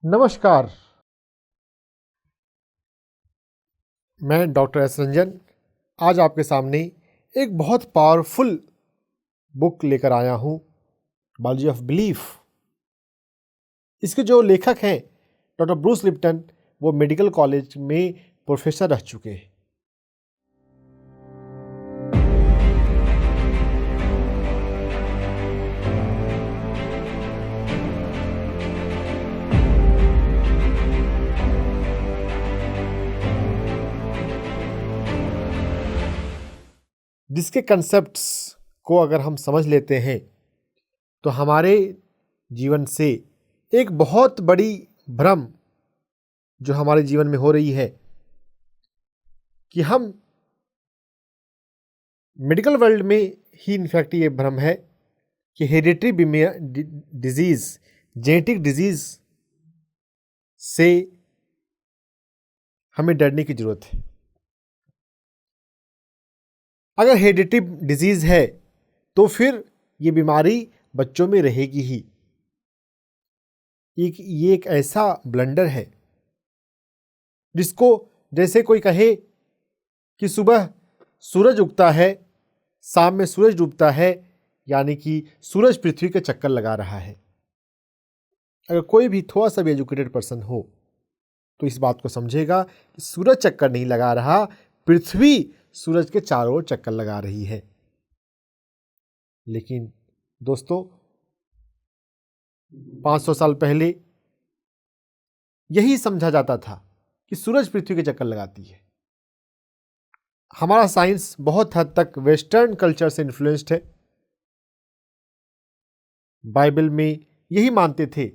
नमस्कार। मैं doctor S Ranjan आज आपके सामने एक बहुत पावरफुल बुक लेकर आया हूँ, बायोलॉजी ऑफ बिलीफ। इसके जो लेखक हैं डॉक्टर ब्रूस लिप्टन, वो मेडिकल कॉलेज में प्रोफेसर रह चुके हैं। जिसके कंसेप्ट्स को अगर हम समझ लेते हैं तो हमारे जीवन से एक बहुत बड़ी भ्रम जो हमारे जीवन में हो रही है कि हम मेडिकल वर्ल्ड में ही इनफैक्ट ये भ्रम है कि हेरिडिटरी डिजीज, जेनेटिक डिजीज से हमें डरने की जरूरत है। अगर हेरिडिटरी डिजीज है तो फिर ये बीमारी बच्चों में रहेगी ही। ये एक ऐसा ब्लंडर है जिसको जैसे कोई कहे कि सुबह सूरज उगता है, शाम में सूरज डूबता है, यानी कि सूरज पृथ्वी के चक्कर लगा रहा है। अगर कोई भी थोड़ा सा भी एजुकेटेड पर्सन हो तो इस बात को समझेगा कि सूरज चक्कर नहीं लगा रहा, पृथ्वी सूरज के चारों ओर चक्कर लगा रही है। लेकिन दोस्तों, 500 साल पहले यही समझा जाता था कि सूरज पृथ्वी के चक्कर लगाती है। हमारा साइंस बहुत हद तक वेस्टर्न कल्चर से इन्फ्लुएंस्ड है। बाइबल में यही मानते थे,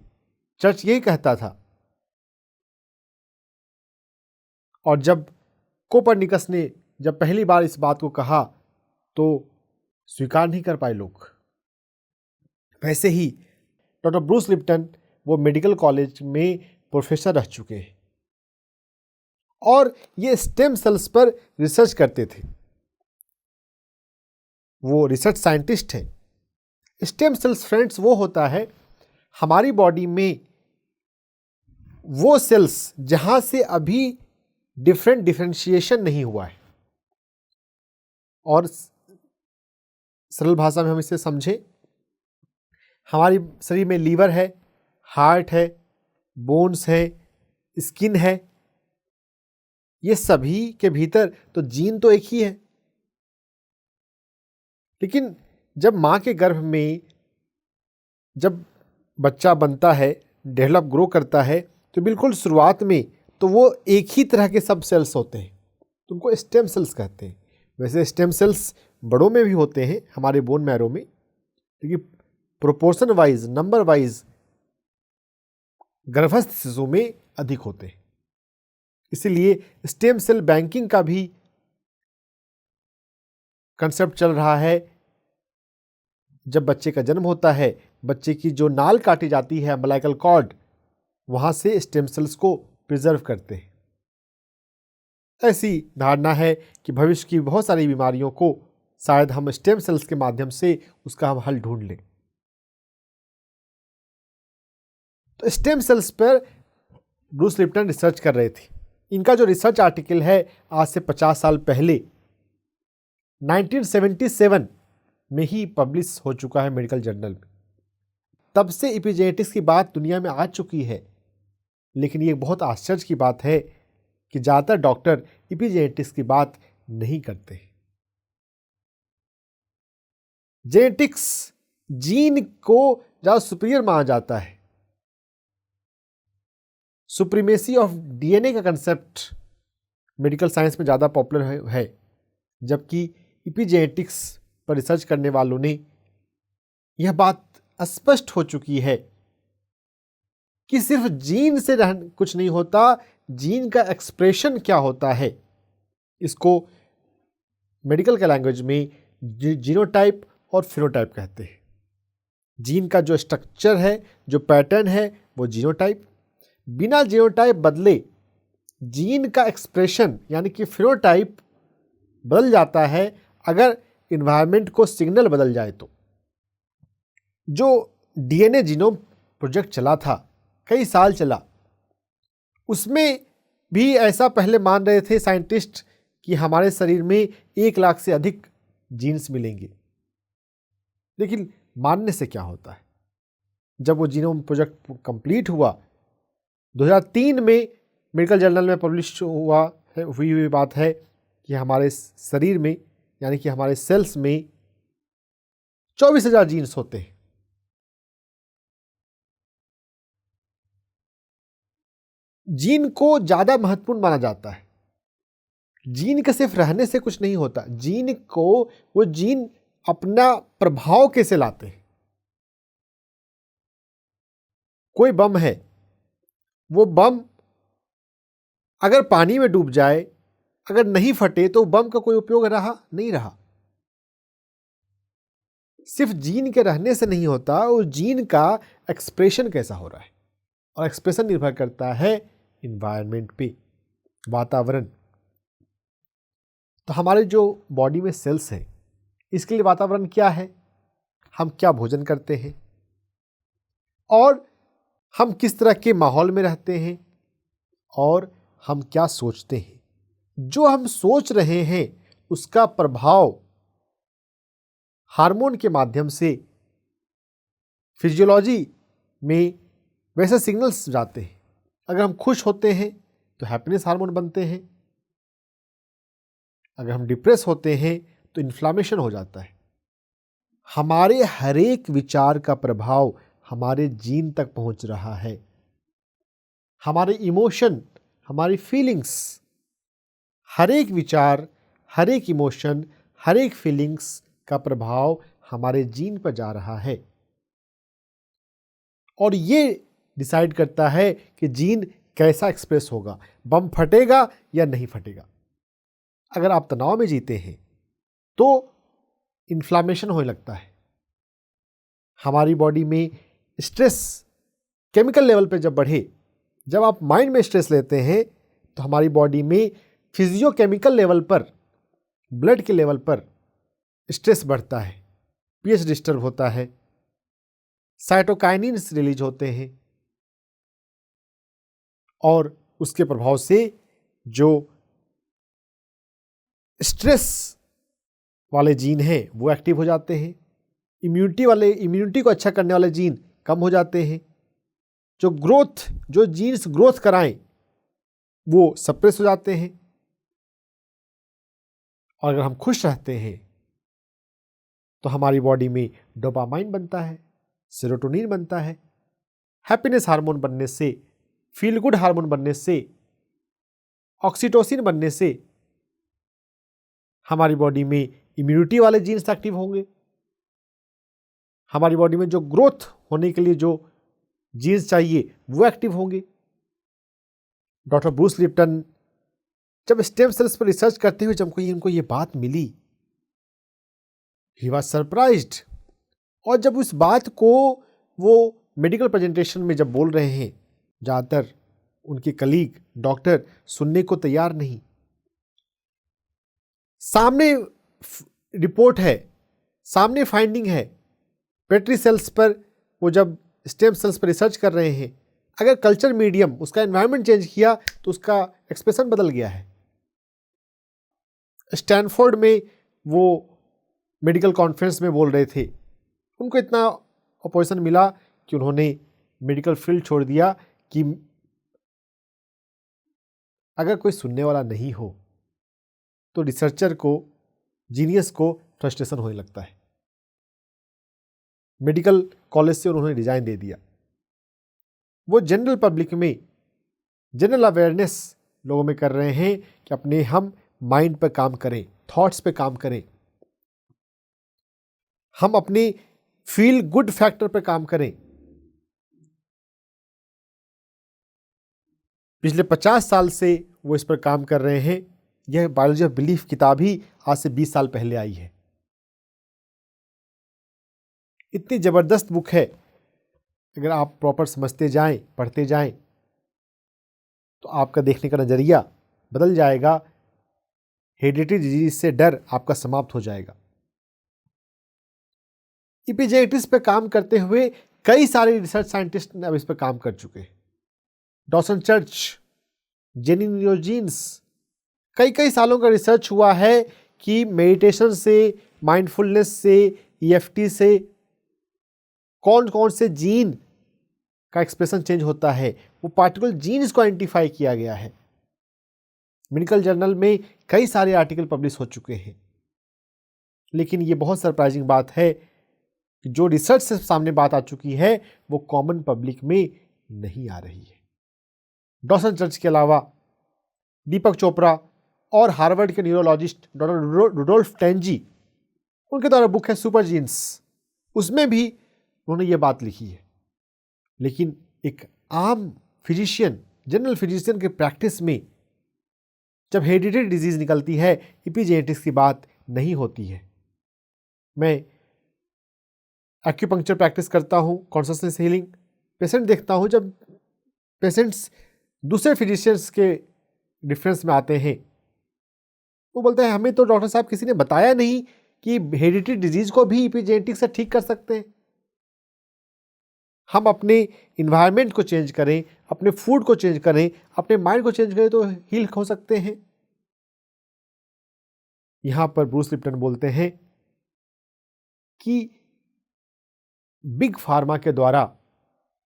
चर्च यही कहता था। और जब कोपरनिकस ने जब पहली बार इस बात को कहा तो स्वीकार नहीं कर पाए लोग। वैसे ही डॉक्टर ब्रूस लिप्टन, वो मेडिकल कॉलेज में प्रोफेसर रह चुके हैं और ये स्टेम सेल्स पर रिसर्च करते थे। वो रिसर्च साइंटिस्ट हैं। स्टेम सेल्स फ्रेंड्स वो होता है हमारी बॉडी में वो सेल्स जहां से अभी डिफरेंशिएशन नहीं हुआ है। और सरल भाषा में हम इसे समझें, हमारी शरीर में लीवर है, हार्ट है, बोन्स है, स्किन है। ये सभी के भीतर तो जीन तो एक ही है। लेकिन जब माँ के गर्भ में जब बच्चा बनता है, डेवलप ग्रो करता है, तो बिल्कुल शुरुआत में तो वो एक ही तरह के सब सेल्स होते हैं, तो उनको स्टेम सेल्स कहते हैं। वैसे स्टेम सेल्स बड़ों में भी होते हैं, हमारे बोन मैरो में, लेकिन प्रोपोर्शन वाइज, नंबर वाइज गर्भस्थ शिशु में अधिक होते हैं। इसीलिए स्टेम सेल बैंकिंग का भी कंसेप्ट चल रहा है। जब बच्चे का जन्म होता है, बच्चे की जो नाल काटी जाती है, अम्बिलिकल कॉर्ड, वहां से स्टेम सेल्स को प्रिजर्व करते हैं। ऐसी धारणा है कि भविष्य की बहुत सारी बीमारियों को शायद हम स्टेम सेल्स के माध्यम से उसका हम हल ढूंढ लें। तो स्टेम सेल्स पर ब्रूस लिप्टन रिसर्च कर रहे थे। इनका जो रिसर्च आर्टिकल है आज से 50 साल पहले 1977 में ही पब्लिश हो चुका है मेडिकल जर्नल में। तब से एपिजेनेटिक्स की बात दुनिया में आ चुकी है। लेकिन ये बहुत आश्चर्य की बात है कि ज़्यादातर डॉक्टर एपिजेनेटिक्स की बात नहीं करते। जेनेटिक्स जीन को ज़्यादा सुपीरियर माना जाता है। सुप्रीमेसी ऑफ डीएनए का कंसेप्ट मेडिकल साइंस में ज़्यादा पॉपुलर है, जबकि एपिजेनेटिक्स पर रिसर्च करने वालों ने यह बात स्पष्ट हो चुकी है कि सिर्फ जीन से कुछ नहीं होता, जीन का एक्सप्रेशन क्या होता है, इसको मेडिकल के लैंग्वेज में जीनोटाइप और फिनोटाइप कहते हैं। जीन का जो स्ट्रक्चर है, जो पैटर्न है, वो जीनोटाइप। बिना जीनोटाइप बदले जीन का एक्सप्रेशन यानी कि फिनोटाइप बदल जाता है अगर इन्वायरमेंट को सिग्नल बदल जाए तो। जो डीएनए जीनोम प्रोजेक्ट चला था, कई साल चला, उसमें भी ऐसा पहले मान रहे थे साइंटिस्ट कि हमारे शरीर में 1 लाख से अधिक जीन्स मिलेंगे। लेकिन मानने से क्या होता है? जब वो जीनोम प्रोजेक्ट कंप्लीट हुआ 2003 में मेडिकल जर्नल में पब्लिश हुई बात है कि हमारे शरीर में यानी कि हमारे सेल्स में 24,000 जीन्स होते हैं। जीन को ज़्यादा महत्वपूर्ण माना जाता है। जीन के सिर्फ रहने से कुछ नहीं होता, जीन को वो जीन अपना प्रभाव कैसे लाते हैं। कोई बम है, वो बम अगर पानी में डूब जाए, अगर नहीं फटे तो बम का कोई उपयोग नहीं रहा। सिर्फ जीन के रहने से नहीं होता, उस जीन का एक्सप्रेशन कैसा हो रहा है, और एक्सप्रेशन निर्भर करता है इन्वायरमेंट पे, वातावरण। तो हमारे जो बॉडी में सेल्स हैं, इसके लिए वातावरण क्या है, हम क्या भोजन करते हैं और हम किस तरह के माहौल में रहते हैं और हम क्या सोचते हैं। जो हम सोच रहे हैं उसका प्रभाव हार्मोन के माध्यम से फिजियोलॉजी में वैसे सिग्नल्स जाते हैं। अगर हम खुश होते हैं तो हैप्पीनेस हार्मोन बनते हैं, अगर हम डिप्रेस होते हैं तो इन्फ्लामेशन हो जाता है। हमारे हर एक विचार का प्रभाव हमारे जीन तक पहुंच रहा है। हमारे इमोशन, हमारी फीलिंग्स, हर एक विचार, हर एक इमोशन, हर एक फीलिंग्स का प्रभाव हमारे जीन पर जा रहा है, और ये डिसाइड करता है कि जीन कैसा एक्सप्रेस होगा, बम फटेगा या नहीं फटेगा। अगर आप तनाव में जीते हैं तो इन्फ्लामेशन होने लगता है। हमारी बॉडी में स्ट्रेस केमिकल लेवल पे जब बढ़े, जब आप माइंड में स्ट्रेस लेते हैं तो हमारी बॉडी में फिजियोकेमिकल लेवल पर, ब्लड के लेवल पर स्ट्रेस बढ़ता है, पीएच डिस्टर्ब होता है, साइटोकाइनिन्स रिलीज होते हैं, और उसके प्रभाव से जो स्ट्रेस वाले जीन हैं वो एक्टिव हो जाते हैं। इम्यूनिटी को अच्छा करने वाले जीन कम हो जाते हैं। जो जीन्स ग्रोथ कराएं वो सप्रेस हो जाते हैं। और अगर हम खुश रहते हैं तो हमारी बॉडी में डोपामाइन बनता है, सेरोटोनिन बनता है। हैप्पीनेस हार्मोन बनने से, फील गुड हार्मोन बनने से, ऑक्सीटोसिन बनने से हमारी बॉडी में इम्यूनिटी वाले जीन्स एक्टिव होंगे। हमारी बॉडी में जो ग्रोथ होने के लिए जो जीन्स चाहिए वो एक्टिव होंगे। डॉक्टर ब्रूस लिप्टन जब स्टेम सेल्स पर रिसर्च करते हुए जब उनको ये बात मिली, ही वाज सरप्राइज्ड। और जब उस बात को वो मेडिकल प्रेजेंटेशन में जब बोल रहे हैं, ज़्यादातर उनके कलीग डॉक्टर सुनने को तैयार नहीं। सामने रिपोर्ट है, सामने फाइंडिंग है, पेट्री सेल्स पर वो जब स्टेम सेल्स पर रिसर्च कर रहे हैं, अगर कल्चर मीडियम, उसका एनवायरनमेंट चेंज किया तो उसका एक्सप्रेशन बदल गया है। स्टैनफोर्ड में वो मेडिकल कॉन्फ्रेंस में बोल रहे थे, उनको इतना अपोजिशन मिला कि उन्होंने मेडिकल फील्ड छोड़ दिया कि अगर कोई सुनने वाला नहीं हो तो रिसर्चर को, जीनियस को फ्रस्ट्रेशन होने लगता है। मेडिकल कॉलेज से उन्होंने रिजाइन दे दिया। वो जनरल पब्लिक में जनरल अवेयरनेस लोगों में कर रहे हैं कि अपने हम माइंड पर काम करें, थॉट्स पे काम करें, हम अपनी फील गुड फैक्टर पर काम करें। पिछले 50 साल से वो इस पर काम कर रहे हैं। यह बायोलॉजी ऑफ बिलीफ किताब ही आज से 20 साल पहले आई है। इतनी ज़बरदस्त बुक है, अगर आप प्रॉपर समझते जाएं, पढ़ते जाएं तो आपका देखने का नज़रिया बदल जाएगा। हेरिडिटरी डिजीज से डर आपका समाप्त हो जाएगा। इपिजेनेटिक्स पे काम करते हुए कई सारे रिसर्च साइंटिस्ट अब इस पर काम कर चुके हैं। डॉसन चर्च जेनियोजीन्स, कई सालों का रिसर्च हुआ है कि मेडिटेशन से, माइंडफुलनेस से, EFT से कौन कौन से जीन का एक्सप्रेशन चेंज होता है, वो पार्टिकुलर जीन्स को आइडेंटिफाई किया गया है। मेडिकल जर्नल में कई सारे आर्टिकल पब्लिश हो चुके हैं। लेकिन ये बहुत सरप्राइजिंग बात है कि जो रिसर्च से सामने बात आ चुकी है वो कॉमन पब्लिक में नहीं आ रही है। डॉसन चर्च के अलावा दीपक चोपड़ा और हार्वर्ड के न्यूरोलॉजिस्ट डॉक्टर रुडोल्फ टेंजी, उनके द्वारा बुक है सुपर जीन्स, उसमें भी उन्होंने ये बात लिखी है। लेकिन एक आम फिजिशियन, जनरल फिजिशियन के प्रैक्टिस में जब हेरिडिटरी डिजीज निकलती है, एपिजेनेटिक्स की बात नहीं होती है। मैं एक्यूपंक्चर प्रैक्टिस करता हूँ, कॉन्शसनेस हीलिंग, पेशेंट देखता हूँ, जब पेशेंट्स दूसरे फिजिशियंस के डिफरेंस में आते हैं, वो बोलते हैं हमें तो डॉक्टर साहब किसी ने बताया नहीं कि हेरिडिटरी डिजीज को भी एपिजेनेटिक्स से ठीक कर सकते हैं। हम अपने इन्वायरमेंट को चेंज करें, अपने फूड को चेंज करें, अपने माइंड को चेंज करें तो हील हो सकते हैं। यहां पर ब्रूस लिप्टन बोलते हैं कि बिग फार्मा के द्वारा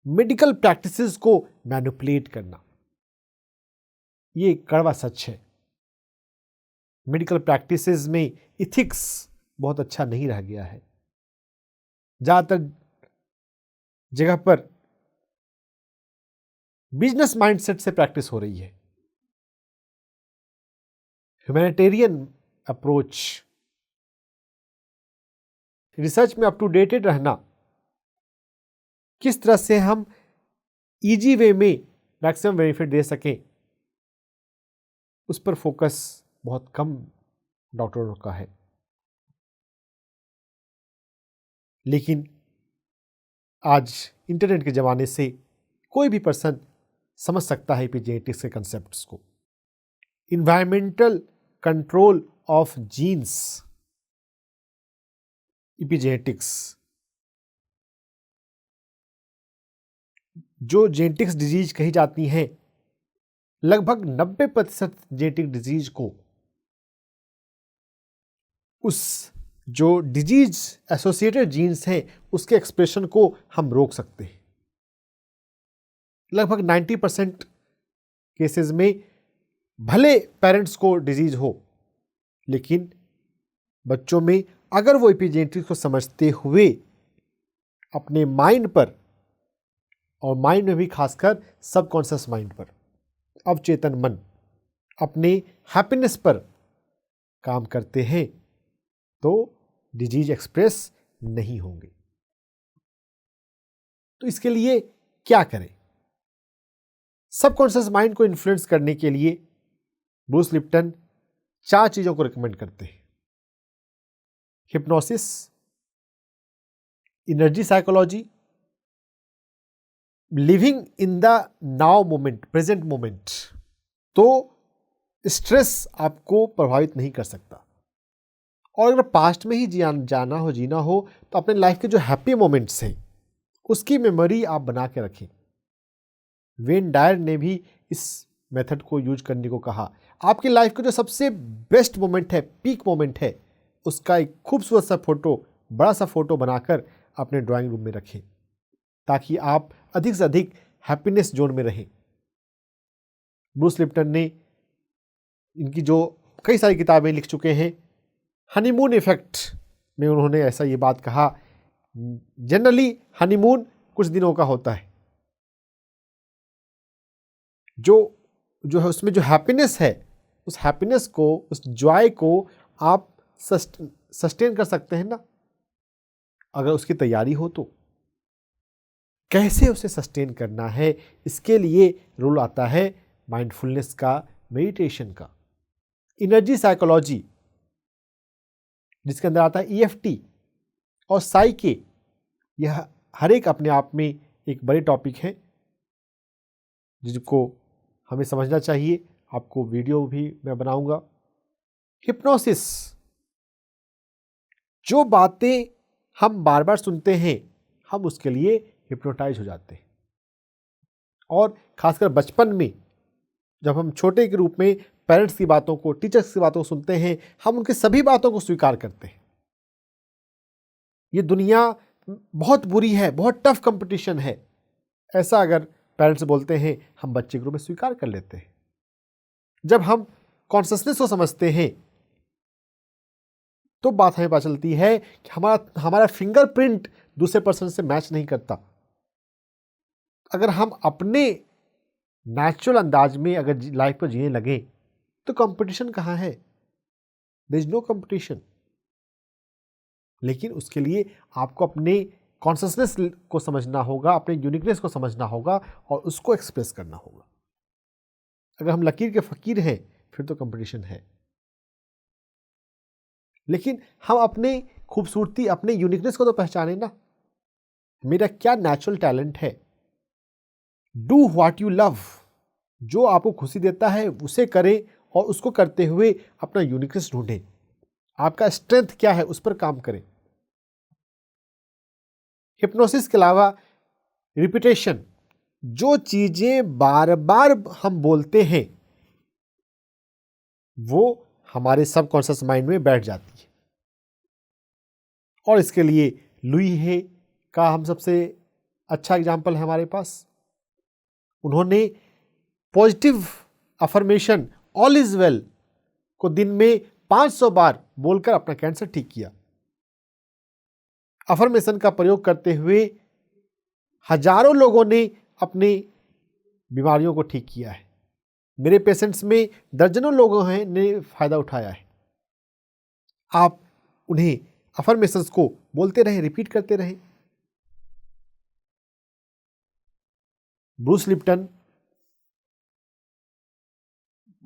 मेडिकल प्रैक्टिसेस को मैनिपुलेट करना, ये कड़वा सच है। मेडिकल प्रैक्टिसेस में इथिक्स बहुत अच्छा नहीं रह गया है। ज्यादातर जगह पर बिजनेस माइंडसेट से प्रैक्टिस हो रही है। ह्यूमैनिटेरियन अप्रोच, रिसर्च में अप टू डेटेड रहना, किस तरह से हम इजी वे में मैक्सिमम बेनिफिट दे सकें, उस पर फोकस बहुत कम डॉक्टरों का है। लेकिन आज इंटरनेट के ज़माने से कोई भी पर्सन समझ सकता है एपिजेनेटिक्स के कंसेप्ट्स को। Environmental control of genes, epigenetics, जो जेनेटिक्स डिजीज कही जाती हैं, लगभग 90% जेनेटिक डिजीज को उस जो डिजीज एसोसिएटेड जीन्स हैं उसके एक्सप्रेशन को हम रोक सकते हैं। लगभग 90% केसेस में भले पेरेंट्स को डिजीज हो, लेकिन बच्चों में अगर वो एपिजेनेटिक्स को समझते हुए अपने माइंड पर, और माइंड में भी खासकर सबकॉन्शियस माइंड पर, अवचेतन मन, अपने हैप्पीनेस पर काम करते हैं तो डिजीज एक्सप्रेस नहीं होंगे। तो इसके लिए क्या करें? सबकॉन्शियस माइंड को इन्फ्लुएंस करने के लिए ब्रूस लिप्टन 4 चीजों को रिकमेंड करते हैं। Hypnosis, energy psychology, living in the now moment, present moment. तो स्ट्रेस आपको प्रभावित नहीं कर सकता। और अगर पास्ट में ही जीना हो तो अपने लाइफ के जो हैप्पी मोमेंट्स हैं उसकी मेमोरी आप बना के रखें। वेन डायर ने भी इस मेथड को यूज करने को कहा। आपकी लाइफ का जो सबसे बेस्ट मोमेंट है, पीक मोमेंट है, उसका एक खूबसूरत सा फोटो, बड़ा सा फोटो बनाकर अपने ड्राइंग रूम में रखें ताकि आप अधिक से अधिक हैप्पीनेस जोन में रहें। ब्रूस लिप्टन ने इनकी जो कई सारी किताबें लिख चुके हैं, हनीमून इफेक्ट में उन्होंने ऐसा ये बात कहा, जनरली हनीमून कुछ दिनों का होता है, जो है उसमें जो हैप्पीनेस है, उस हैप्पीनेस को, उस जॉय को आप सस्टेन कर सकते हैं ना, अगर उसकी तैयारी हो तो। कैसे उसे सस्टेन करना है, इसके लिए रोल आता है माइंडफुलनेस का, मेडिटेशन का। एनर्जी साइकोलॉजी, जिसके अंदर आता है EFT और साइके, यह हर एक अपने आप में एक बड़े टॉपिक है जिसको हमें समझना चाहिए। आपको वीडियो भी मैं बनाऊंगा। हिप्नोसिस, जो बातें हम बार बार सुनते हैं हम उसके लिए हिप्नोटाइज हो जाते हैं। और खासकर बचपन में जब हम छोटे के रूप में पेरेंट्स की बातों को, टीचर्स की बातों को सुनते हैं, हम उनकी सभी बातों को स्वीकार करते हैं। ये दुनिया बहुत बुरी है, बहुत टफ कंपटीशन है, ऐसा अगर पेरेंट्स बोलते हैं, हम बच्चे के रूप में स्वीकार कर लेते हैं। जब हम कॉन्शसनेस को समझते हैं तो बात हमें पता चलती है कि हमारा फिंगरप्रिंट दूसरे पर्सन से मैच नहीं करता। अगर हम अपने नेचुरल अंदाज में अगर लाइफ को जीने लगे तो कंपटीशन कहाँ है? There is no competition. लेकिन उसके लिए आपको अपने कॉन्शसनेस को समझना होगा, अपने यूनिकनेस को समझना होगा और उसको एक्सप्रेस करना होगा। अगर हम लकीर के फकीर हैं फिर तो कंपटीशन है, लेकिन हम अपने खूबसूरती, अपने यूनिकनेस को तो पहचाने ना। मेरा क्या नेचुरल टैलेंट है। डू व्हाट यू लव, जो आपको खुशी देता है उसे करें और उसको करते हुए अपना यूनिकनेस ढूंढें। आपका स्ट्रेंथ क्या है उस पर काम करें। हिप्नोसिस के अलावा रिपीटेशन, जो चीजें बार बार हम बोलते हैं वो हमारे सबकॉन्शियस माइंड में बैठ जाती है। और इसके लिए लुई हे का हम सबसे अच्छा एग्जाम्पल है हमारे पास। उन्होंने positive affirmation all is well को दिन में 500 बार बोलकर अपना कैंसर ठीक किया। अफर्मेशन का प्रयोग करते हुए हजारों लोगों ने अपनी बीमारियों को ठीक किया है। मेरे पेशेंट्स में दर्जनों लोगों ने फायदा उठाया है। आप उन्हें अफर्मेशंस को बोलते रहें, रिपीट करते रहें। ब्रूस लिप्टन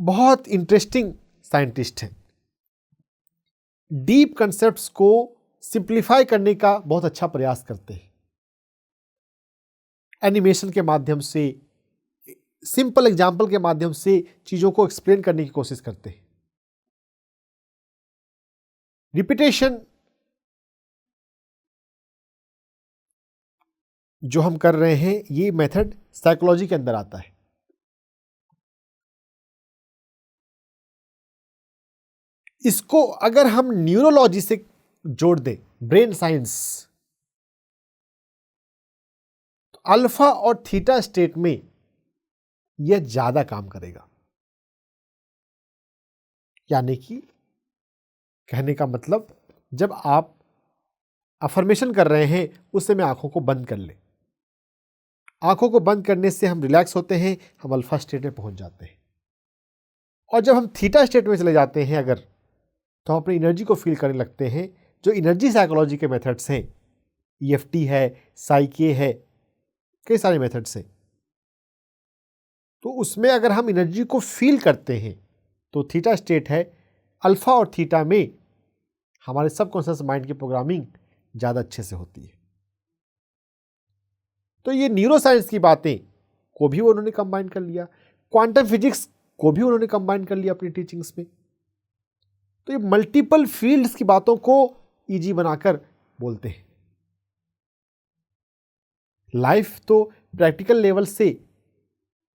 बहुत इंटरेस्टिंग साइंटिस्ट हैं। डीप कंसेप्ट्स को सिंप्लीफाई करने का बहुत अच्छा प्रयास करते हैं। एनिमेशन के माध्यम से, सिंपल एग्जाम्पल के माध्यम से चीजों को एक्सप्लेन करने की कोशिश करते हैं। रिपीटेशन जो हम कर रहे हैं, ये मेथड साइकोलॉजी के अंदर आता है। इसको अगर हम न्यूरोलॉजी से जोड़ दें, ब्रेन साइंस, तो अल्फा और थीटा स्टेट में यह ज्यादा काम करेगा। यानी कि कहने का मतलब, जब आप अफर्मेशन कर रहे हैं उस समय आंखों को बंद कर लें। आंखों को बंद करने से हम रिलैक्स होते हैं, हम अल्फा स्टेट में पहुंच जाते हैं। और जब हम थीटा स्टेट में चले जाते हैं अगर, तो हम अपनी एनर्जी को फील करने लगते हैं। जो एनर्जी साइकोलॉजी के मेथड्स हैं, EFT है, साइके है, कई सारे मेथड्स हैं, तो उसमें अगर हम एनर्जी को फील करते हैं तो थीटा स्टेट है। अल्फा और थीटा में हमारे सबकॉन्शियस माइंड की प्रोग्रामिंग ज़्यादा अच्छे से होती है। तो ये न्यूरो साइंस की बातें को भी उन्होंने कंबाइन कर लिया, क्वांटम फिजिक्स को भी उन्होंने कंबाइन कर लिया अपनी टीचिंग्स में। तो ये मल्टीपल फील्ड्स की बातों को ईजी बनाकर बोलते हैं। लाइफ तो प्रैक्टिकल लेवल से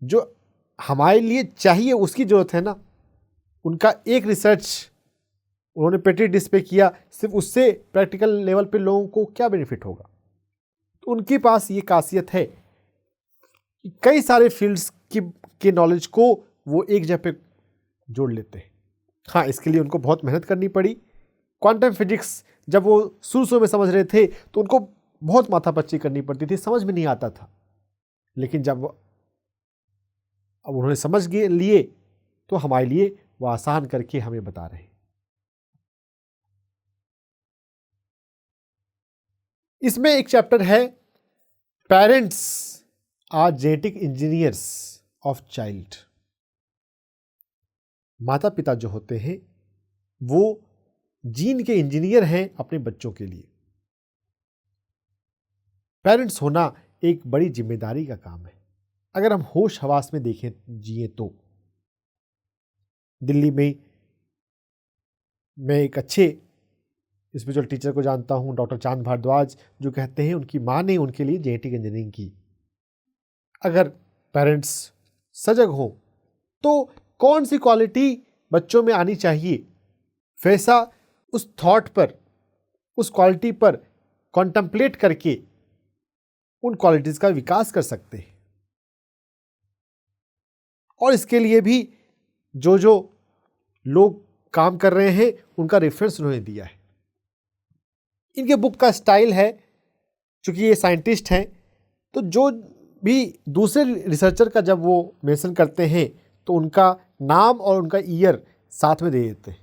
जो हमारे लिए चाहिए उसकी जरूरत है ना। उनका एक रिसर्च उन्होंने पेटी डिश पे किया, सिर्फ उससे प्रैक्टिकल लेवल पे लोगों को क्या बेनिफिट होगा। तो उनके पास ये खासियत है कि कई सारे फील्ड्स के नॉलेज को वो एक जगह पे जोड़ लेते हैं। हाँ, इसके लिए उनको बहुत मेहनत करनी पड़ी। क्वांटम फिजिक्स जब वो शुरू में समझ रहे थे तो उनको बहुत माथापच्ची करनी पड़ती थी, समझ में नहीं आता था। लेकिन जब अब उन्होंने समझ लिए तो हमारे लिए वो आसान करके हमें बता रहे हैं। इसमें एक चैप्टर है, parents are genetic engineers of child. माता पिता जो होते हैं वो जीन के इंजीनियर हैं अपने बच्चों के लिए। पेरेंट्स होना एक बड़ी जिम्मेदारी का काम है। अगर हम होश हवास में देखें, जिए तो दिल्ली में मैं एक अच्छे स्पिरिचुअल टीचर को जानता हूं, डॉक्टर चांद भारद्वाज, जो कहते हैं उनकी मां ने उनके लिए जेनेटिक इंजीनियरिंग की। अगर पेरेंट्स सजग हो तो कौन सी क्वालिटी बच्चों में आनी चाहिए, वैसा उस थॉट पर, उस क्वालिटी पर कॉन्टेम्पलेट करके उन क्वालिटीज का विकास कर सकते हैं। और इसके लिए भी जो जो लोग काम कर रहे हैं उनका रेफरेंस उन्होंने दिया है। इनके बुक का स्टाइल है, चूंकि ये साइंटिस्ट हैं, तो जो भी दूसरे रिसर्चर का जब वो मेंशन करते हैं तो उनका नाम और उनका ईयर साथ में दे देते हैं,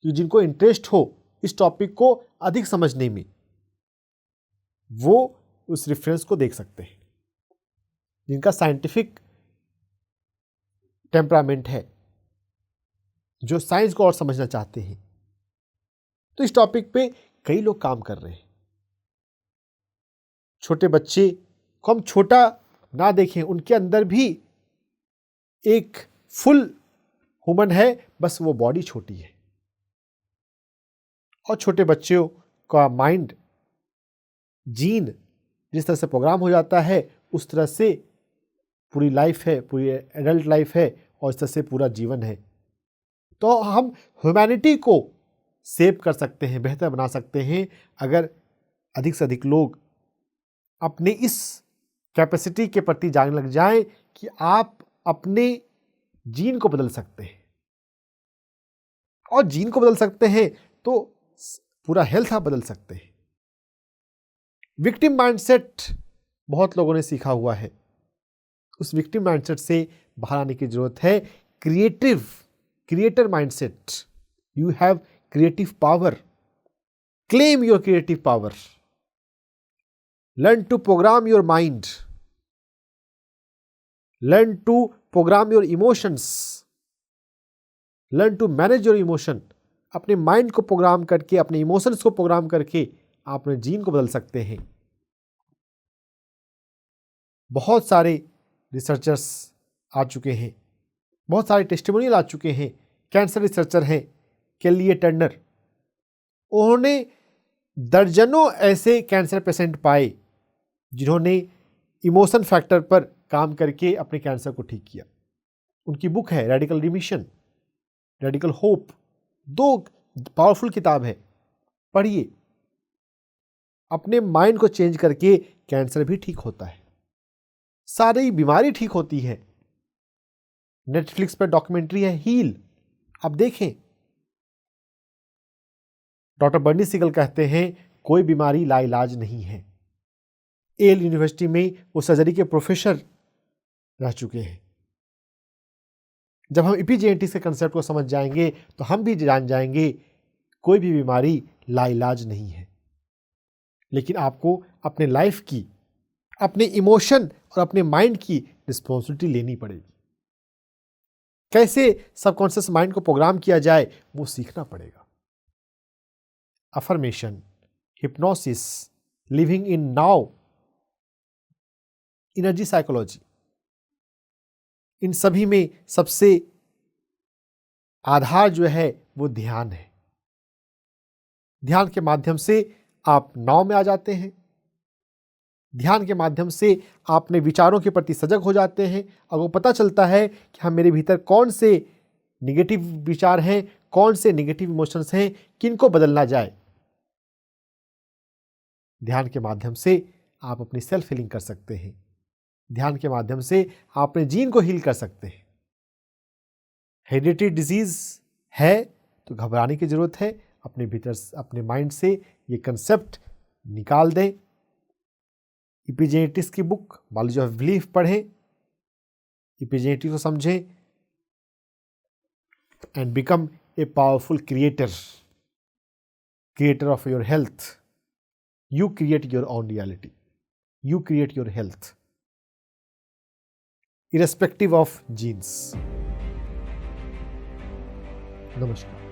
कि जिनको इंटरेस्ट हो इस टॉपिक को अधिक समझने में, वो उस रेफरेंस को देख सकते हैं। जिनका साइंटिफिक टेम्परामेंट है, जो साइंस को और समझना चाहते हैं, तो इस टॉपिक पे कई लोग काम कर रहे हैं। छोटे बच्चे को हम छोटा ना देखें, उनके अंदर भी एक फुल ह्यूमन है, बस वो बॉडी छोटी है। और छोटे बच्चों का माइंड, जीन जिस तरह से प्रोग्राम हो जाता है, उस तरह से पूरी लाइफ है, पूरी एडल्ट लाइफ है, और इस तरह से पूरा जीवन है। तो हम ह्यूमैनिटी को सेव कर सकते हैं, बेहतर बना सकते हैं, अगर अधिक से अधिक लोग अपने इस कैपेसिटी के प्रति जानने लग जाएं कि आप अपने जीन को बदल सकते हैं। और जीन को बदल सकते हैं तो पूरा हेल्थ आप बदल सकते हैं। विक्टिम माइंडसेट बहुत लोगों ने सीखा हुआ है, उस विक्टिम माइंडसेट से बाहर आने की जरूरत है। Creator mindset, you have creative power, claim your creative power, learn to program your mind, learn to program your emotions, learn to manage your emotion. अपने माइंड को प्रोग्राम करके, अपने इमोशंस को प्रोग्राम करके आप अपने जीन को बदल सकते हैं। बहुत सारे रिसर्चर्स आ चुके हैं, बहुत सारे टेस्टिमोनियल आ चुके हैं। कैंसर रिसर्चर हैं केली टर्नर, उन्होंने दर्जनों ऐसे कैंसर पेशेंट पाए जिन्होंने इमोशन फैक्टर पर काम करके अपने कैंसर को ठीक किया। उनकी बुक है radical remission, radical hope, 2 powerful किताब है, पढ़िए। अपने माइंड को चेंज करके कैंसर भी ठीक होता है, सारी बीमारी ठीक होती है। नेटफ्लिक्स पर डॉक्यूमेंट्री है हील, आप देखें। डॉक्टर बर्नी सिगल कहते हैं कोई बीमारी लाइलाज नहीं है। येल यूनिवर्सिटी में वो सर्जरी के प्रोफेसर रह चुके हैं। जब हम एपिजेनेटिक्स के कंसेप्ट को समझ जाएंगे तो हम भी जान जाएंगे कोई भी बीमारी लाइलाज नहीं है, लेकिन आपको अपने लाइफ की, अपने इमोशन और अपने माइंड की रिस्पॉन्सिबिलिटी लेनी पड़ेगी। कैसे सबकॉन्शियस माइंड को प्रोग्राम किया जाए वो सीखना पड़ेगा। Affirmation, hypnosis, living in now, energy psychology, इन सभी में सबसे आधार जो है वो ध्यान है। ध्यान के माध्यम से आप नाव में आ जाते हैं, ध्यान के माध्यम से आप अपने विचारों के प्रति सजग हो जाते हैं। और वो पता चलता है कि हाँ, मेरे भीतर कौन से निगेटिव विचार हैं, कौन से निगेटिव इमोशंस हैं, किनको बदलना जाए। ध्यान के माध्यम से आप अपनी सेल्फ हीलिंग कर सकते हैं। ध्यान के माध्यम से आप अपने जीन को हील कर सकते हैं। हेरिडिटरी डिजीज है तो घबराने की जरूरत है। अपने भीतर, अपने माइंड से ये कंसेप्ट निकाल दें। एपिजेनेटिक्स की बुक बायोलॉजी ऑफ बिलीफ पढ़ें, एपिजेनेटिक्स को समझें and become a powerful creator of your health. You create your own reality. You create your health, irrespective of genes. Namaskar.